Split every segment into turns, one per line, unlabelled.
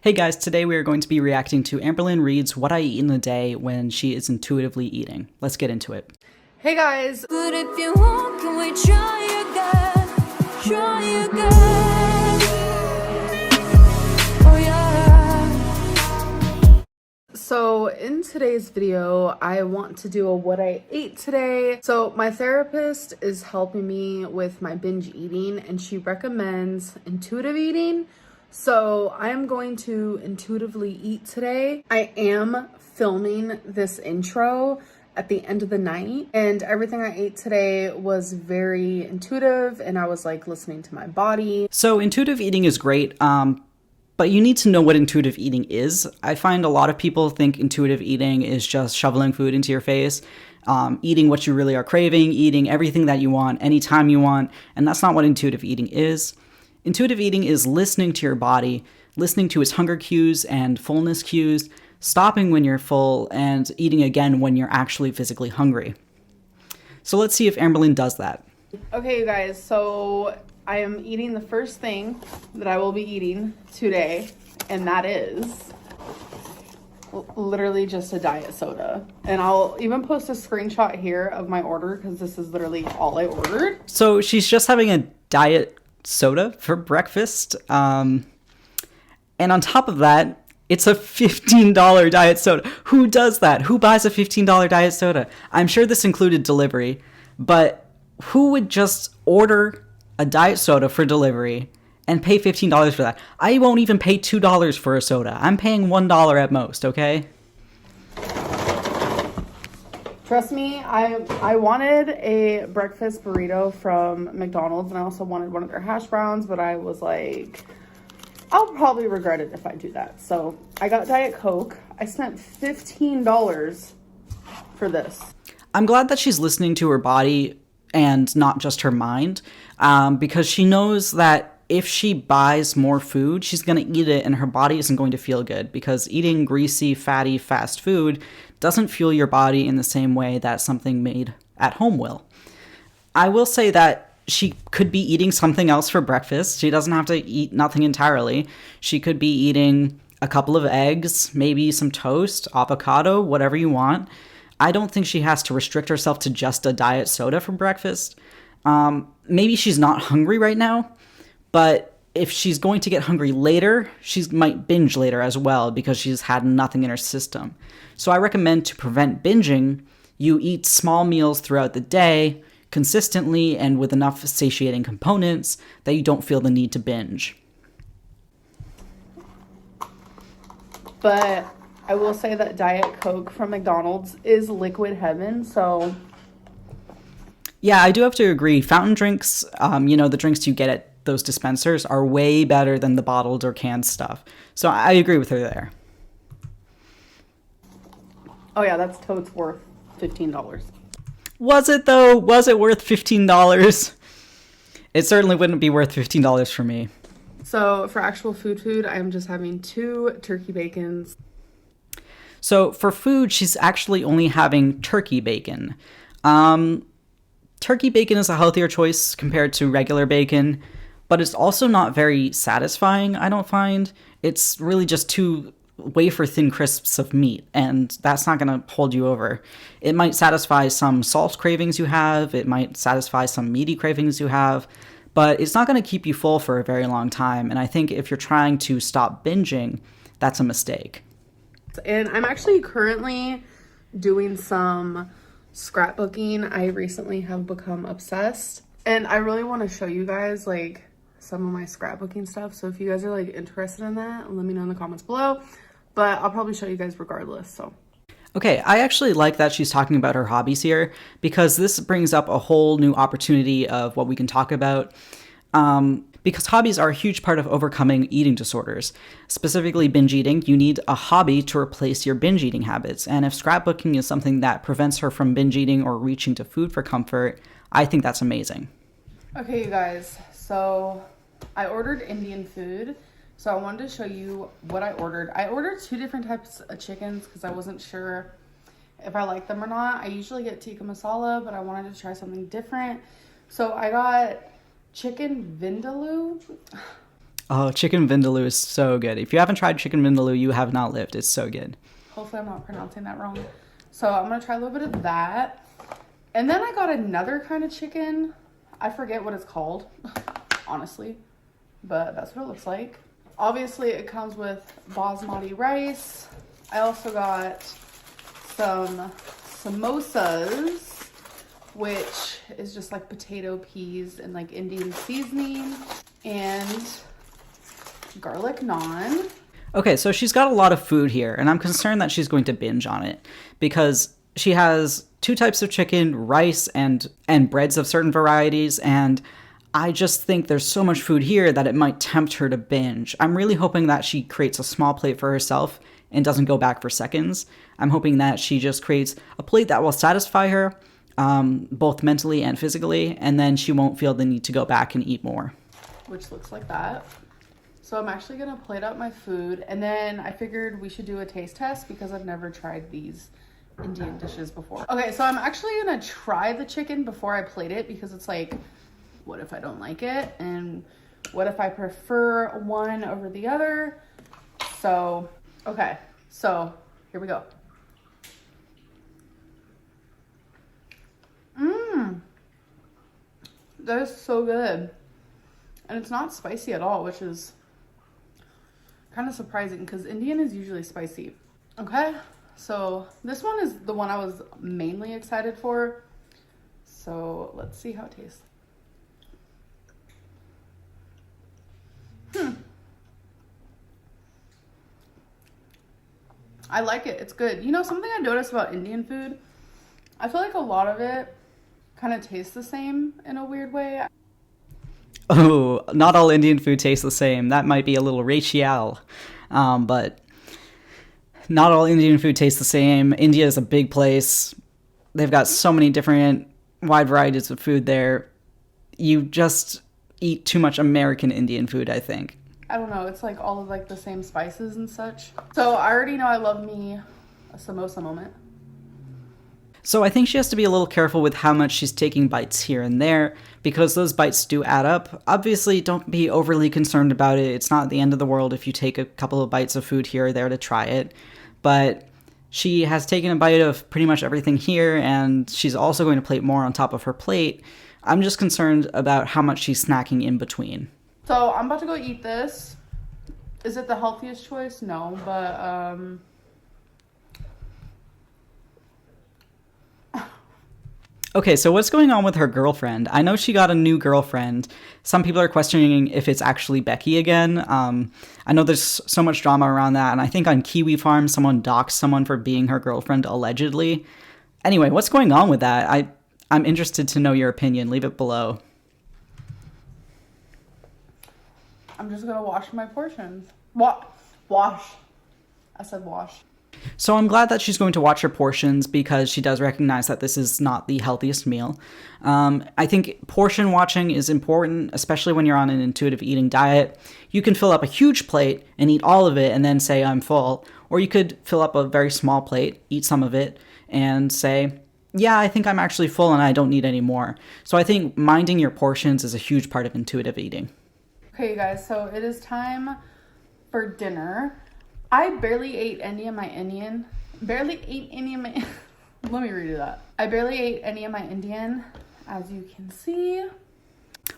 Hey guys, today we are going to be reacting to Amberlynn Reid's What I Eat in a Day when she is intuitively eating. Let's get into it.
Hey guys.
But if you want, can we try again? Try again. Oh yeah.
So in today's video, I want to do a what I ate today. So my therapist is helping me with my binge eating and she recommends intuitive eating. So I am going to intuitively eat today. I am filming this intro at the end of the night, and everything I ate today was very intuitive and I was like listening to my body.
So intuitive eating is great, but you need to know what intuitive eating is. I find a lot of people think intuitive eating is just shoveling food into your face, eating what you really are craving, eating everything that you want, anytime you want, and that's not what intuitive eating is. Intuitive eating is listening to your body, listening to its hunger cues and fullness cues, stopping when you're full, and eating again when you're actually physically hungry. So let's see if Amberlynn does that.
Okay, you guys, so I am eating the first thing that I will be eating today, and that is literally just a diet soda. And I'll even post a screenshot here of my order because this is literally all I ordered.
So she's just having a diet soda for breakfast. And on top of that, it's a $15 diet soda. Who does that? Who buys a $15 diet soda? I'm sure this included delivery, but who would just order a diet soda for delivery and pay $15 for that? I won't even pay $2 for a soda. I'm paying $1 at most, okay?
Trust me, I wanted a breakfast burrito from McDonald's, and I also wanted one of their hash browns, but I was like, I'll probably regret it if I do that. So I got Diet Coke. I spent $15 for this.
I'm glad that she's listening to her body and not just her mind, because she knows that if she buys more food, she's going to eat it and her body isn't going to feel good, because eating greasy, fatty, fast food doesn't fuel your body in the same way that something made at home will. I will say that she could be eating something else for breakfast. She doesn't have to eat nothing entirely. She could be eating a couple of eggs, maybe some toast, avocado, whatever you want. I don't think she has to restrict herself to just a diet soda for breakfast. Maybe she's not hungry right now, but if she's going to get hungry later, she might binge later as well because she's had nothing in her system. So I recommend, to prevent binging, you eat small meals throughout the day, consistently and with enough satiating components that you don't feel the need to binge.
But I will say that Diet Coke from McDonald's is liquid heaven, so
Yeah, I do have to agree. Fountain drinks, the drinks you get at those dispensers are way better than the bottled or canned stuff. So I agree with her there.
oh yeah, that's totes worth $15.
Was it though? Was it worth $15? It certainly wouldn't be worth $15 for me.
So for actual food, I'm just having 2 turkey bacons.
So for food, she's actually only having turkey bacon. Turkey bacon is a healthier choice compared to regular bacon, but it's also not very satisfying, I don't find. It's really just 2 wafer-thin crisps of meat, and that's not going to hold you over. It might satisfy some salt cravings you have, it might satisfy some meaty cravings you have, but it's not going to keep you full for a very long time, and I think if you're trying to stop binging, that's a mistake.
And I'm actually currently doing some scrapbooking. I recently have become obsessed, and I really want to show you guys like some of my scrapbooking stuff. So if you guys are like interested in that, let me know in the comments below, but I'll probably show you guys regardless. So
okay, I actually like that she's talking about her hobbies here, because this brings up a whole new opportunity of what we can talk about. Because hobbies are a huge part of overcoming eating disorders. Specifically binge eating, you need a hobby to replace your binge eating habits. And if scrapbooking is something that prevents her from binge eating or reaching to food for comfort, I think that's amazing.
okay, you guys, so I ordered Indian food. So I wanted to show you what I ordered. I ordered 2 different types of chickens because I wasn't sure if I like them or not. I usually get tikka masala, but I wanted to try something different. So I got chicken vindaloo.
Oh, chicken vindaloo is so good. If you haven't tried chicken vindaloo, you have not lived. It's so good.
Hopefully I'm not pronouncing that wrong. So I'm gonna try a little bit of that. And then I got another kind of chicken. I forget what it's called, honestly, but that's what it looks like. Obviously it comes with basmati rice. I also got some samosas, which is just like potato, peas, and like Indian seasoning, and garlic naan.
Okay, so she's got a lot of food here, and I'm concerned that she's going to binge on it because she has two types of chicken, rice, and breads of certain varieties, and I just think there's so much food here that it might tempt her to binge. I'm really hoping that she creates a small plate for herself and doesn't go back for seconds. I'm hoping that she just creates a plate that will satisfy her, both mentally and physically, and then she won't feel the need to go back and eat more.
Which looks like that. So I'm actually gonna plate up my food, and then I figured we should do a taste test because I've never tried these Indian dishes before. Okay, so I'm actually gonna try the chicken before I plate it because it's like, what if I don't like it? And what if I prefer one over the other? So, okay, so here we go. That is so good. And it's not spicy at all, which is kind of surprising because Indian is usually spicy. Okay, so this one is the one I was mainly excited for. So let's see how it tastes. I like it. It's good. You know, something I noticed about Indian food, I feel like a lot of it kind of tastes the same in a weird way.
Oh, not all Indian food tastes the same. That might be a little racial, but not all Indian food tastes the same. India is a big place. They've got so many different wide varieties of food there. You just eat too much American Indian food, I think.
I don't know. It's like all of like the same spices and such. So I already know I love me a samosa moment.
So I think she has to be a little careful with how much she's taking bites here and there, because those bites do add up. Obviously, don't be overly concerned about it. It's not the end of the world if you take a couple of bites of food here or there to try it. But she has taken a bite of pretty much everything here, and she's also going to plate more on top of her plate. I'm just concerned about how much she's snacking in between.
So I'm about to go eat this. Is it the healthiest choice? No, but
Okay, so what's going on with her girlfriend? I know she got a new girlfriend. Some people are questioning if it's actually Becky again. I know there's so much drama around that, and I think on Kiwi Farm, someone doxed someone for being her girlfriend, allegedly. Anyway, what's going on with that? I'm interested to know your opinion. Leave it below.
I'm just gonna wash my portions. Wash. I said wash.
So I'm glad that she's going to watch her portions because she does recognize that this is not the healthiest meal. I think portion watching is important, especially when you're on an intuitive eating diet. You can fill up a huge plate and eat all of it and then say, I'm full. Or you could fill up a very small plate, eat some of it, and say, yeah, I think I'm actually full and I don't need any more. So I think minding your portions is a huge part of intuitive eating.
Okay, you guys, so it is time for dinner. I barely ate any of my Indian. Let me redo that. I barely ate any of my Indian, as you can see.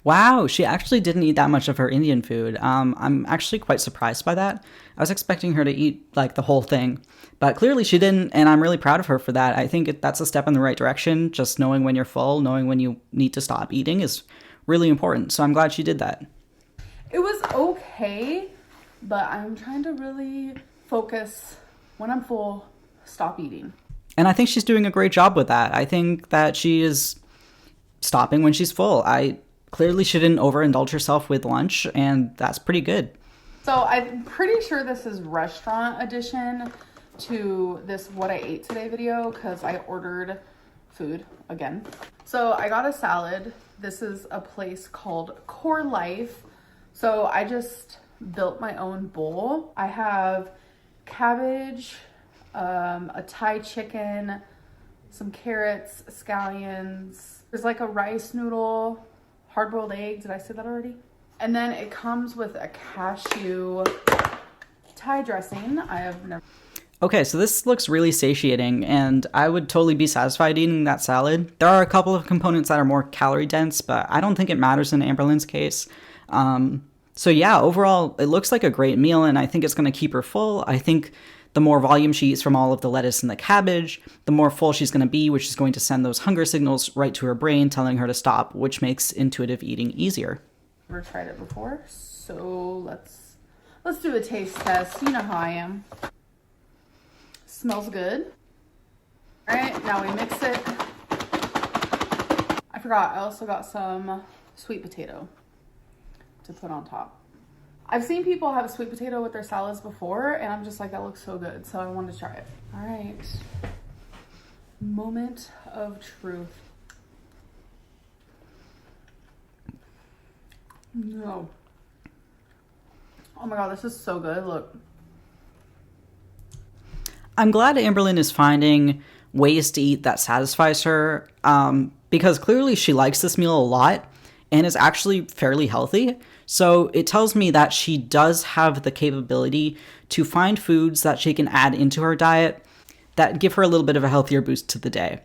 Wow, she actually didn't eat that much of her Indian food. I'm actually quite surprised by that. I was expecting her to eat like the whole thing, but clearly she didn't, and I'm really proud of her for that. I think that's a step in the right direction. Just knowing when you're full, knowing when you need to stop eating is really important. So I'm glad she did that.
It was okay, but I'm trying to really focus when I'm full, stop eating.
And I think she's doing a great job with that. I think that she is stopping when she's full. Clearly she didn't overindulge herself with lunch, and that's pretty good.
So I'm pretty sure this is restaurant edition to this What I Ate Today video because I ordered food again. So I got a salad. This is a place called Core Life. So I just built my own bowl. I have cabbage, a Thai chicken, some carrots, scallions. There's like a rice noodle, hard-boiled egg. Did I say that already? And then it comes with a cashew Thai dressing. I have never...
Okay, so this looks really satiating, and I would totally be satisfied eating that salad. There are a couple of components that are more calorie dense, but I don't think it matters in Amberlynn's case. So yeah, overall, it looks like a great meal, and I think it's going to keep her full. I think the more volume she eats from all of the lettuce and the cabbage, the more full she's going to be, which is going to send those hunger signals right to her brain, telling her to stop, which makes intuitive eating easier.
Never tried it before, so let's do a taste test. You know how I am. Smells good. All right, now we mix it. I forgot, I also got some sweet potato to put on top. I've seen people have sweet potato with their salads before, and I'm just like, that looks so good, so I wanted to try it. All right, moment of truth. No. Oh my God, this is so good, look.
I'm glad Amberlynn is finding ways to eat that satisfies her, because clearly she likes this meal a lot and is actually fairly healthy. So it tells me that she does have the capability to find foods that she can add into her diet that give her a little bit of a healthier boost to the day.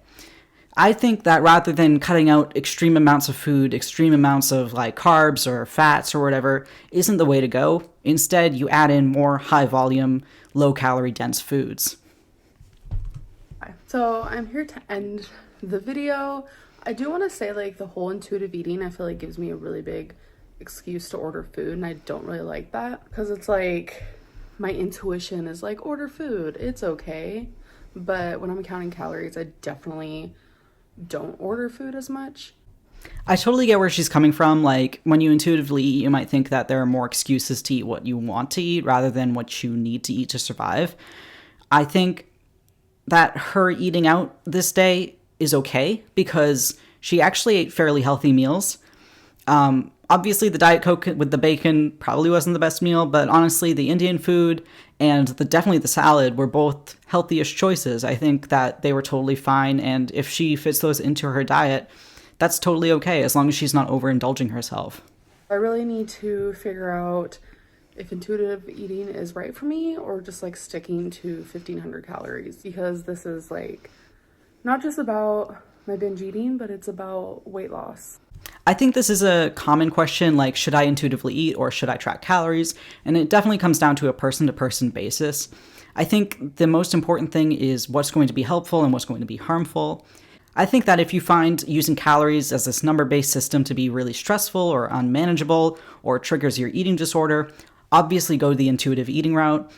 I think that rather than cutting out extreme amounts of food, extreme amounts of like carbs or fats or whatever, isn't the way to go. Instead, you add in more high volume, low calorie dense foods.
So I'm here to end the video. I do want to say, like, the whole intuitive eating, I feel like gives me a really big excuse to order food, and I don't really like that because it's like my intuition is like, order food, it's okay. But when I'm counting calories, I definitely don't order food as much.
I totally get where she's coming from. Like, when you intuitively eat, you might think that there are more excuses to eat what you want to eat rather than what you need to eat to survive. I think that her eating out this day is okay because she actually ate fairly healthy meals. Obviously, the Diet Coke with the bacon probably wasn't the best meal, but honestly, the Indian food and definitely the salad were both healthiest choices. I think that they were totally fine, and if she fits those into her diet, that's totally okay, as long as she's not overindulging herself.
I really need to figure out if intuitive eating is right for me or just like sticking to 1,500 calories, because this is like not just about my binge eating, but it's about weight loss.
I think this is a common question, like, should I intuitively eat or should I track calories? And it definitely comes down to a person-to-person basis. I think the most important thing is what's going to be helpful and what's going to be harmful. I think that if you find using calories as this number-based system to be really stressful or unmanageable or triggers your eating disorder, obviously go the intuitive eating route.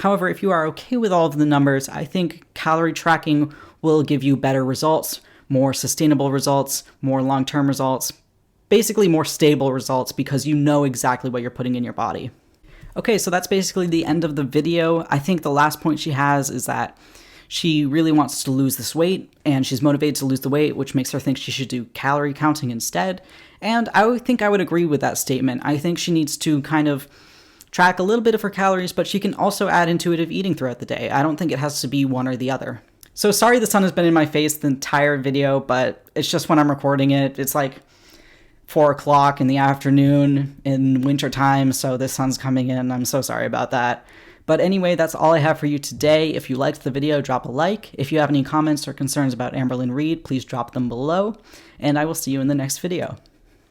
However, if you are okay with all of the numbers, I think calorie tracking will give you better results, more sustainable results, more long-term results, basically more stable results because you know exactly what you're putting in your body. Okay, so that's basically the end of the video. I think the last point she has is that she really wants to lose this weight, and she's motivated to lose the weight, which makes her think she should do calorie counting instead. And I think I would agree with that statement. I think she needs to kind of track a little bit of her calories, but she can also add intuitive eating throughout the day. I don't think it has to be one or the other. So sorry the sun has been in my face the entire video, but it's just when I'm recording it. It's like 4 o'clock in the afternoon in winter time, so the sun's coming in. I'm so sorry about that. But anyway, that's all I have for you today. If you liked the video, drop a like. If you have any comments or concerns about Amberlynn Reid, please drop them below, and I will see you in the next video.